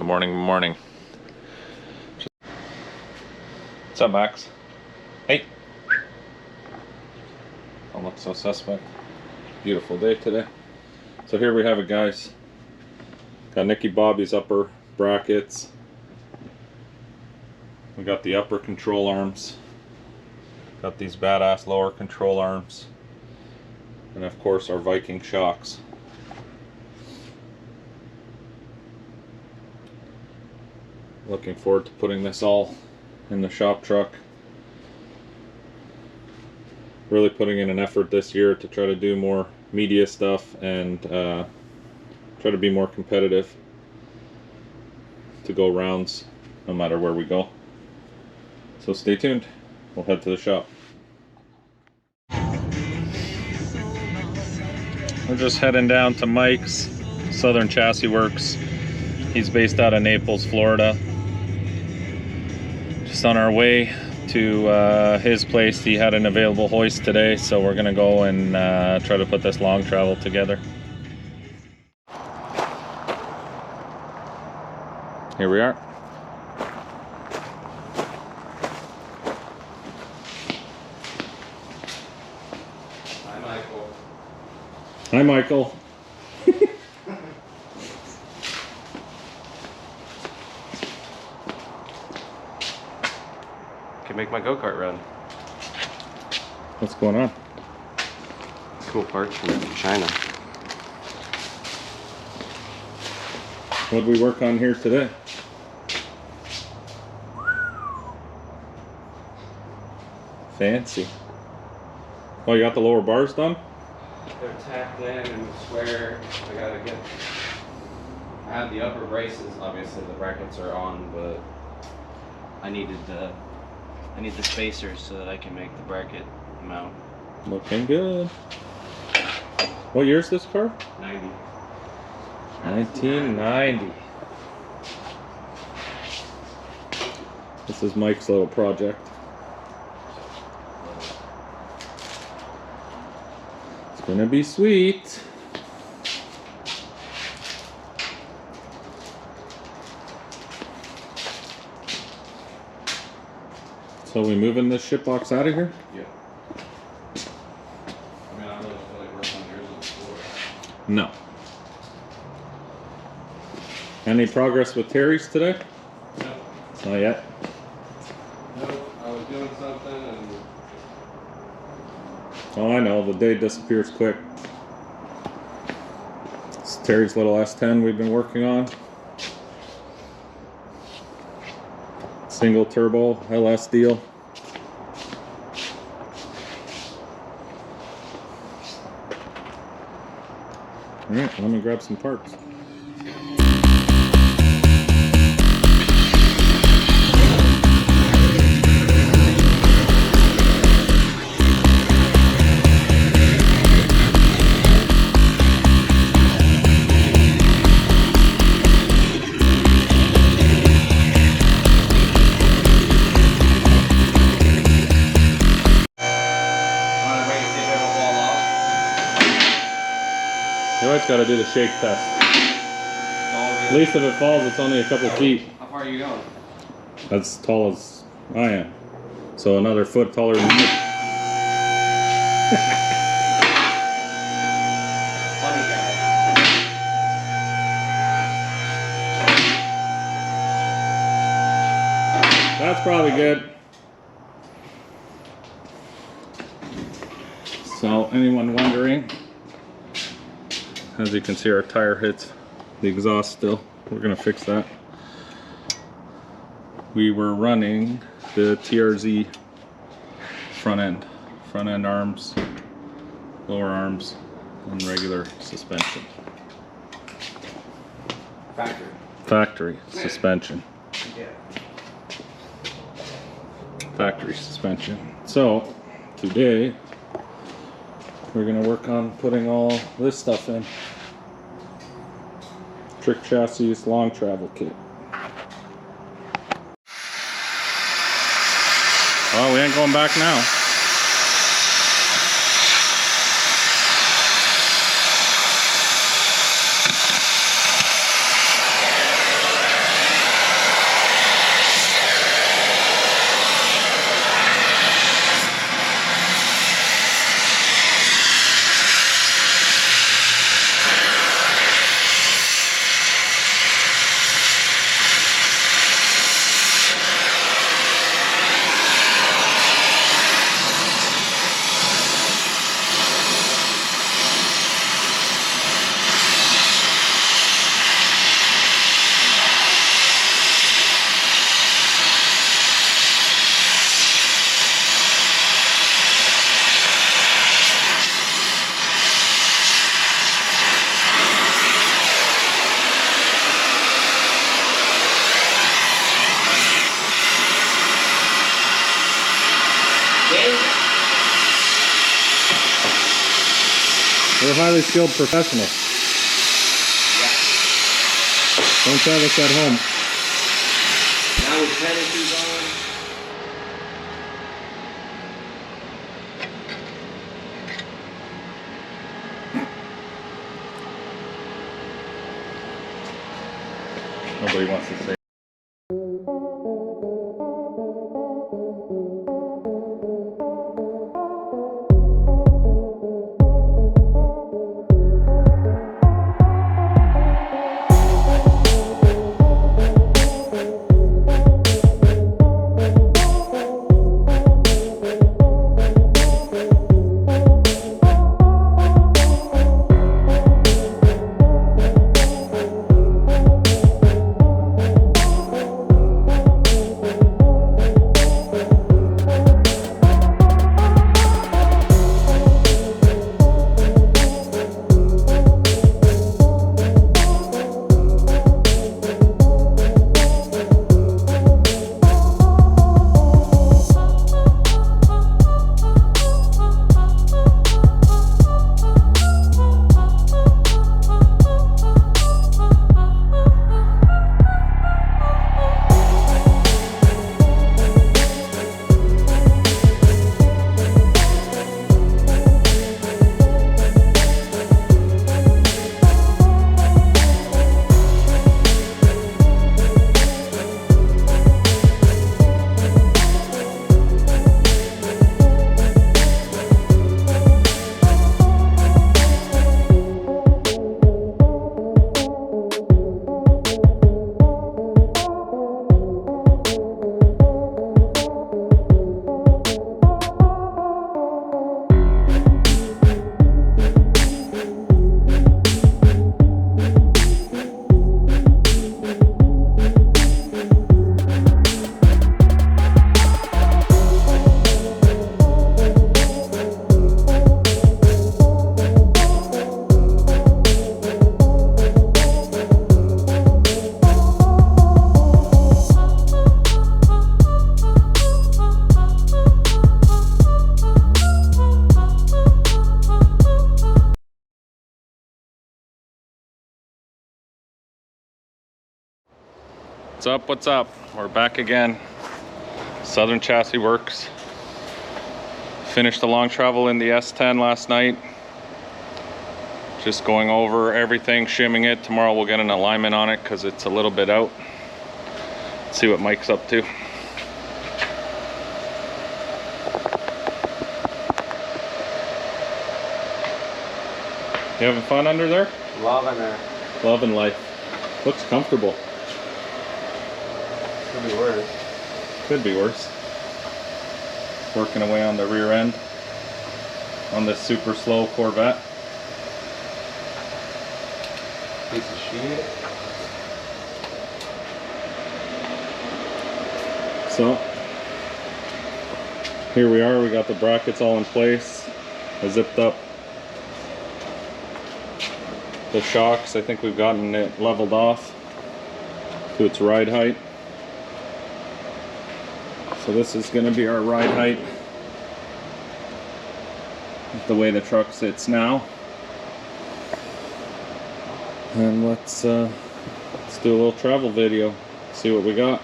morning, good morning. What's up, Max? Hey. Don't look so suspect. Beautiful day today. So here we have it, guys. Got Nicky Bobby's upper brackets. We got the upper control arms. Got these badass lower control arms. And of course our Viking shocks. Looking forward to putting this all in the shop truck. Really putting in an effort this year to try to do more media stuff and try to be more competitive to go rounds no matter where we go. So stay tuned. We'll head to the shop. We're just heading down to Mike's Southern Chassis Works. He's based out of Naples, Florida. Just on our way to his place. He had an available hoist today, so we're gonna go and try to put this long travel together. Here we are. Hi, Michael. Hi, Michael. Can make my go-kart run. What's going on? Cool parts from China. What did we work on here today? Fancy. Oh, you got the lower bars done? They're tacked in and square. I have the upper braces. Obviously, the brackets are on, but I need the spacers so that I can make the bracket mount. Looking good. What year is this car? 90. 1990. This is Mike's little project. It's gonna be sweet. So we moving this shit box out of here? Yeah. I mean, I really feel like working on yours on the floor. No. Any progress with Terry's today? No. Not yet. No, I was doing something and Oh, I know, the day disappears quick. It's Terry's little S10 we've been working on. Single turbo LS deal. Alright, let me grab some parts. You always got to do the shake test. At least if it falls, it's only a couple feet. how far are you going? As tall as I am. So another foot taller than you. Funny guy. That's probably good. So anyone wondering, as you can see, our tire hits the exhaust still. We're gonna fix that. We were running the TRZ front end arms, lower arms, and regular suspension. Factory suspension. Yeah. Factory suspension. So today we're gonna work on putting all this stuff in. Trick Chassis Long Travel Kit. Well, we ain't going back now. highly skilled professional. Don't try this at home. Now with pedicures on. Nobody wants to say. What's up? What's up? We're back again. Southern Chassis Works. Finished the long travel in the S10 last night. Just going over everything, shimming it. Tomorrow we'll get an alignment on it because it's a little bit out. Let's see what Mike's up to. You having fun under there? Loving her. Loving life. Looks comfortable. Could be worse. Could be worse. Working away on the rear end on this super slow Corvette. Piece of shit. So here we are. We got the brackets all in place. I zipped up the shocks. I think we've gotten it leveled off to its ride height. So this is going to be our ride height, the way the truck sits now. And let's do a little travel video, see what we got.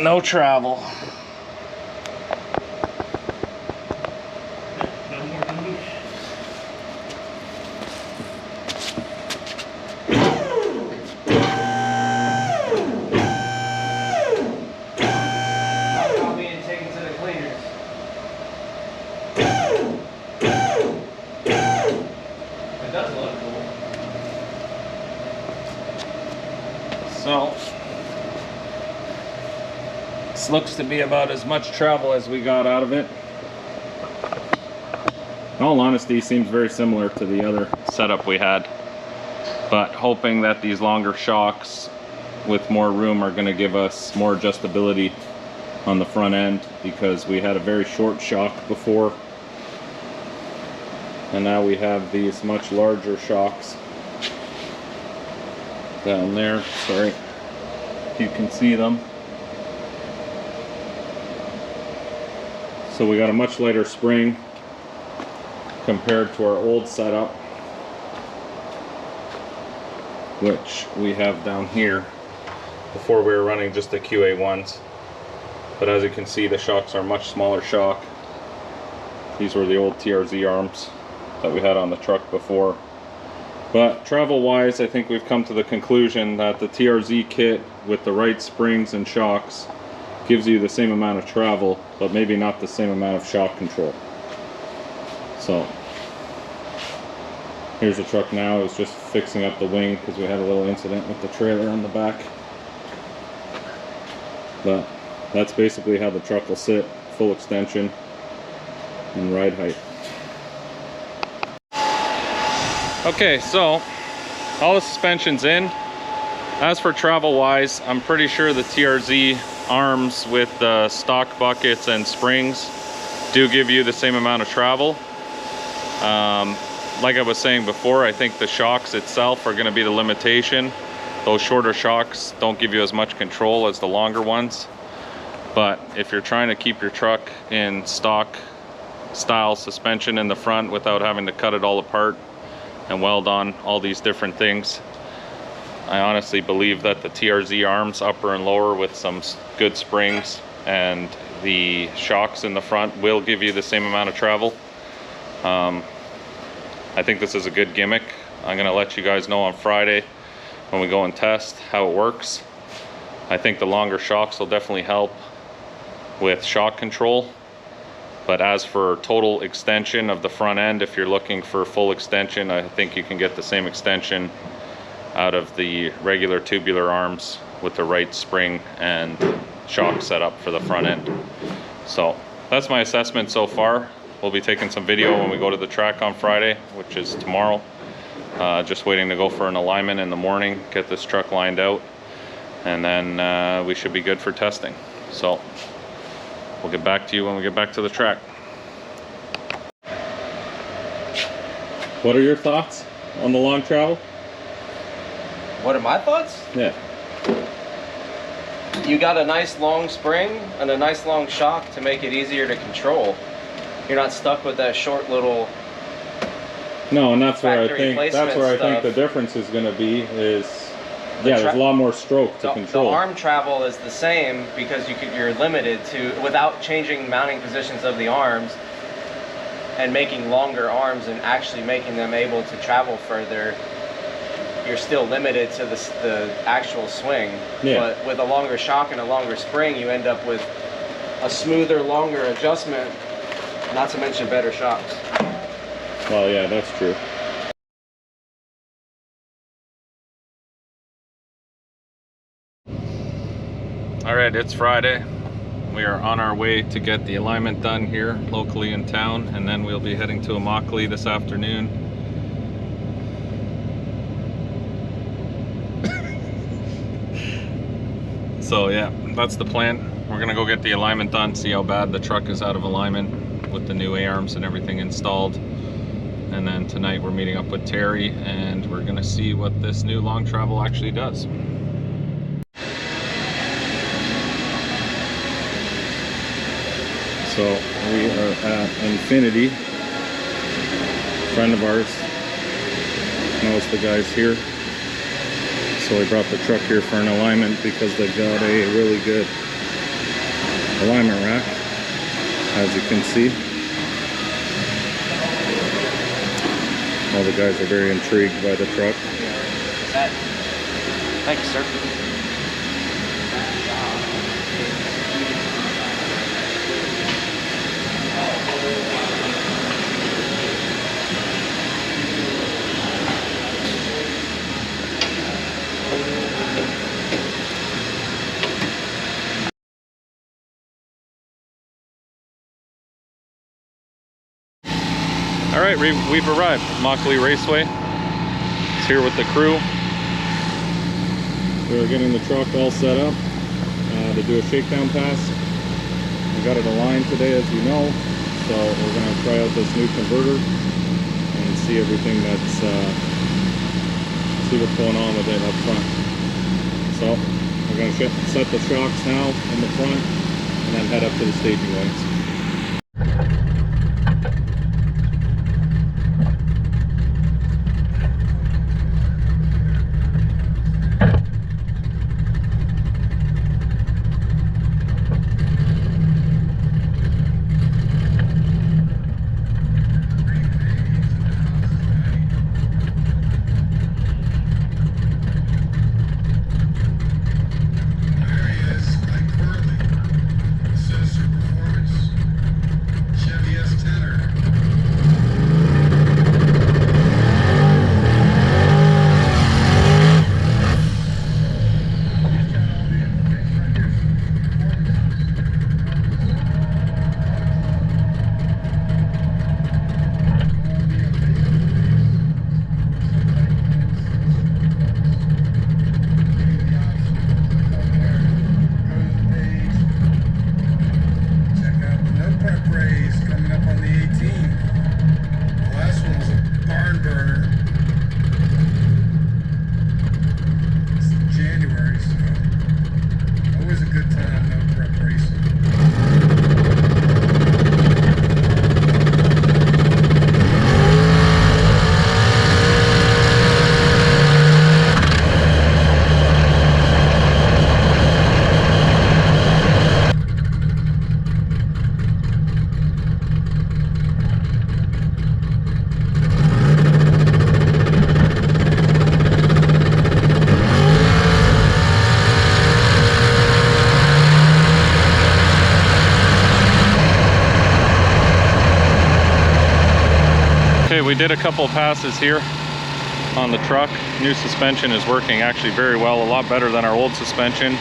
No travel. So this looks to be about as much travel as we got out of it. In all honesty, seems very similar to the other setup we had, but hoping that these longer shocks with more room are going to give us more adjustability on the front end, because we had a very short shock before and now we have these much larger shocks down there. Sorry if you can see them. So we got a much lighter spring, compared to our old setup, which we have down here. Before we were running just the QA1s, but as you can see, the shocks are much smaller shock. These were the old TRZ arms that we had on the truck before. But travel wise, I think we've come to the conclusion that the TRZ kit with the right springs and shocks gives you the same amount of travel, but maybe not the same amount of shock control. So here's the truck now. I was just fixing up the wing because we had a little incident with the trailer on the back. But that's basically how the truck will sit, full extension and ride height. Okay, so all the suspension's in. As for travel wise, I'm pretty sure the TRZ arms with the stock buckets and springs do give you the same amount of travel. Like I was saying before, I think the shocks itself are going to be the limitation. Those shorter shocks don't give you as much control as the longer ones. But if you're trying to keep your truck in stock style suspension in the front without having to cut it all apart and weld on all these different things, I honestly believe that the TRZ arms, upper and lower, with some good springs and the shocks in the front will give you the same amount of travel. I think this is a good gimmick. I'm going to let you guys know on Friday when we go and test how it works. I think the longer shocks will definitely help with shock control. But as for total extension of the front end, if you're looking for full extension, I think you can get the same extension out of the regular tubular arms with the right spring and shock setup for the front end. So that's my assessment so far. We'll be taking some video when we go to the track on Friday, which is tomorrow. Just waiting to go for an alignment in the morning, get this truck lined out, and then we should be good for testing. So we'll get back to you when we get back to the track. What are your thoughts on the long travel? What are my thoughts? Yeah. You got a nice long spring and a nice long shock to make it easier to control. You're not stuck with that short little. No, and that's where I think stuff. the difference is going to be is there's a lot more stroke to control. The arm travel is the same because you're limited to, without changing mounting positions of the arms and making longer arms and actually making them able to travel further. You're still limited to the actual swing. Yeah. But with a longer shock and a longer spring, you end up with a smoother, longer adjustment, not to mention better shocks. Well, yeah, that's true. All right, it's Friday. We are on our way to get the alignment done here locally in town, and then we'll be heading to Immokalee this afternoon. So yeah, that's the plan. We're gonna go get the alignment done, see how bad the truck is out of alignment with the new A-arms and everything installed. And then tonight we're meeting up with Terry and we're gonna see what this new long travel actually does. So we are at Infinity. A friend of ours knows the guys here. So we brought the truck here for an alignment because they've got a really good alignment rack, as you can see. All the guys are very intrigued by the truck. Thank you, sir. All right, we've arrived. Immokalee Raceway. It's here with the crew. We're getting the truck all set up to do a shakedown pass. We got it aligned today, as you know, so we're going to try out this new converter and see everything that's see what's going on with it up front. So we're going to set the shocks now in the front and then head up to the staging lights. we did a couple of passes here on the truck. New suspension is working actually very well, a lot better than our old suspension.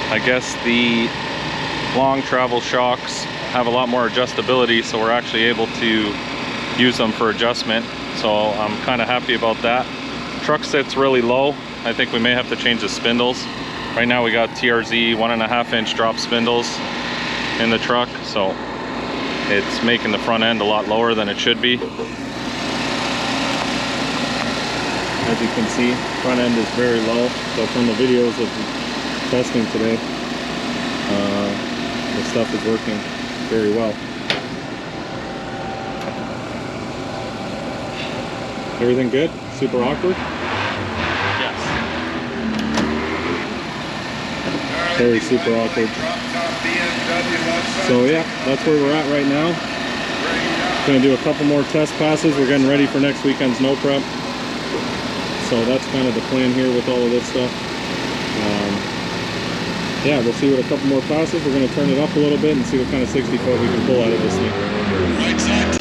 I guess the long travel shocks have a lot more adjustability, so we're actually able to use them for adjustment. So I'm kind of happy about that. Truck sits really low. I think we may have to change the spindles. Right now we got TRZ 1.5 inch drop spindles in the truck, so it's making the front end a lot lower than it should be. As you can see, front end is very low. So from the videos of the testing today, the stuff is working very well. Everything good? Super awkward? Yes. Very super awkward. So yeah, that's where we're at right now. Gonna do a couple more test passes. We're getting ready for next weekend's no prep. So that's kind of the plan here with all of this stuff. Yeah, we'll see what a couple more passes. We're gonna turn it up a little bit and see what kind of 60 foot we can pull out of this thing. Right side.